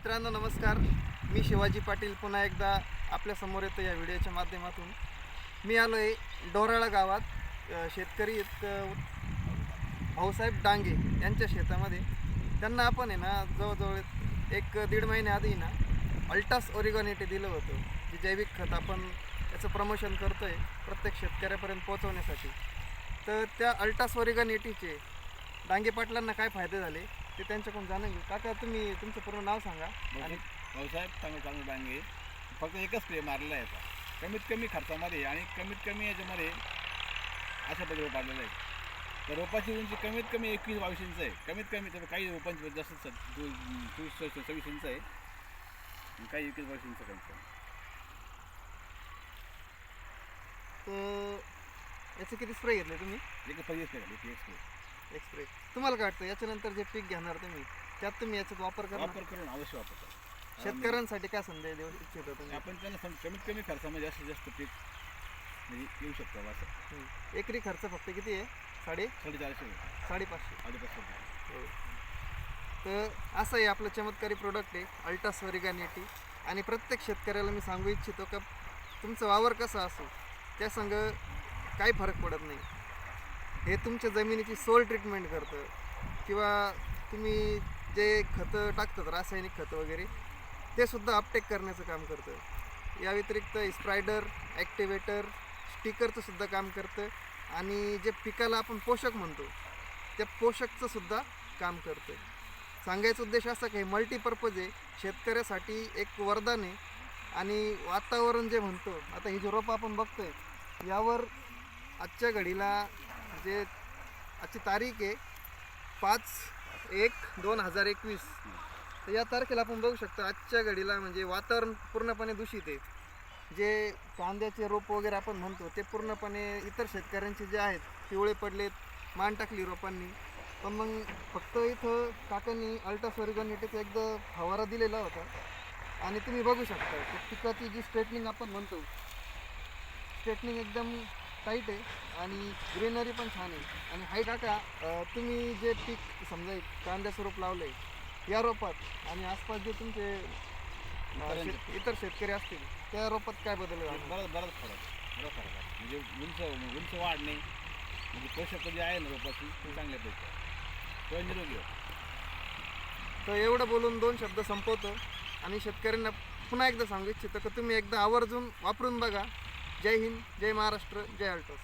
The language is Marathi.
मित्रांनो नमस्कार. मी शिवाजी पाटील पुन्हा एकदा आपल्यासमोर येतो या व्हिडिओच्या माध्यमातून. मी आलो आहे डोराळा गावात. शेतकरी भाऊसाहेब डांगे यांच्या शेतामध्ये. त्यांना आपण आहे ना जवळजवळ 1-1.5 महिन्याआधी ना अल्टास ओरिगॅनिटी दिलं होतं, जे जैविक खत आपण याचं प्रमोशन करतो आहे प्रत्येक शेतकऱ्यापर्यंत पोहोचवण्यासाठी. तर त्या अल्टास ओरिगॅनिटीचे डांगे पाटलांना काय फायदे झाले ते त्यांच्याकडून जाणून घेऊ. काका, तुम्ही तुमचं पूर्ण नाव सांगा. आणि भाऊसाहेब चांगलं डांगे फक्त एकच स्प्रे मारलेला आहे आता, कमीत कमी खर्चामध्ये आणि कमीत कमी याच्यामध्ये अशा पद्धतीने पाडलेलं आहे. तर रोपाची उंची कमीत कमी 21-22 इंच आहे. कमीत कमी तर काही रोपांची जास्त 24-26 इंच आहे, काही 21-22 इंच कमी. तर याचे किती स्प्रे घेतले तुम्ही? एक स्प्रे. एक स्प्रे. तुम्हाला काय वाटतं याच्यानंतर जे पीक घेणार तुम्ही त्यात तुम्ही याच्यात वापर करून अवश्य वापरतो. शेतकऱ्यांसाठी काय संदेश देऊ इच्छिता तुम्ही? आपण त्यांना कमीत कमी खर्चामध्ये जास्तीत जास्त पीक म्हणजे येऊ शकतो असं. एकरी खर्च फक्त किती आहे? 450 550. हो. तर असं आहे आपलं चमत्कारी प्रोडक्ट आहे अल्टास ओरिगॅनिटी. आणि प्रत्येक शेतकऱ्याला मी सांगू इच्छितो का तुमचं वावर कसं असो त्या संग काही फरक पडत नाही. हे तुमच्या जमिनीची सोल ट्रीटमेंट करतं. किंवा तुम्ही जे खतं टाकतात रासायनिक खतं वगैरे ते सुद्धा अपटेक करण्याचं काम करतं. या व्यतिरिक्त स्प्रायडर, ॲक्टिवेटर, स्टिकरचं सुद्धा काम करतं. आणि जे पिकाला आपण पोषक म्हणतो त्या पोषकचं सुद्धा काम करतं. सांगायचा उद्देश असा की मल्टीपर्पज आहे, शेतकऱ्यासाठी एक वरदान आहे. आणि वातावरण जे म्हणतो, आता ही जी रोपं आपण बघतोय यावर आजच्या घडीला जे आजची तारीख आहे 5/1/2021. तर या तारखेला आपण बघू शकतो आजच्या घडीला म्हणजे वातावरण पूर्णपणे दूषित आहे. जे कांद्याचे रोप वगैरे आपण म्हणतो ते पूर्णपणे इतर शेतकऱ्यांचे जे आहेत पिवळे पडलेत, मान टाकली रोपांनी. पण मग फक्त इथं काकांनी अल्टास ओरिगॅनिटीचा एकदा फवारा दिलेला होता. आणि तुम्ही बघू शकता की पिकाची जी स्ट्रेटनिंग आपण म्हणतो स्ट्रेटनिंग एकदम टाईट आहे आणि ग्रीनरी पण छान आहे. आणि हाय काका, तुम्ही जे पीक समजा कांद्याचं रोप लावलं आहे या रोपात आणि आसपास जे तुमचे इतर शेतकरी असतील त्या रोपात काय बदल झाला? बराच फरक आहे. म्हणजे उंच वाढणे, म्हणजे पोषक जे आहे ना रोपाची ते चांगल्यापैकी तो निरोगी होतो. तर एवढं बोलून 2 शब्द संपवतो आणि शेतकऱ्यांना पुन्हा एकदा सांगू इच्छितो की तुम्ही एकदा आवर्जून वापरून बघा. जय हिंद, जय महाराष्ट्र, जय अल्टास.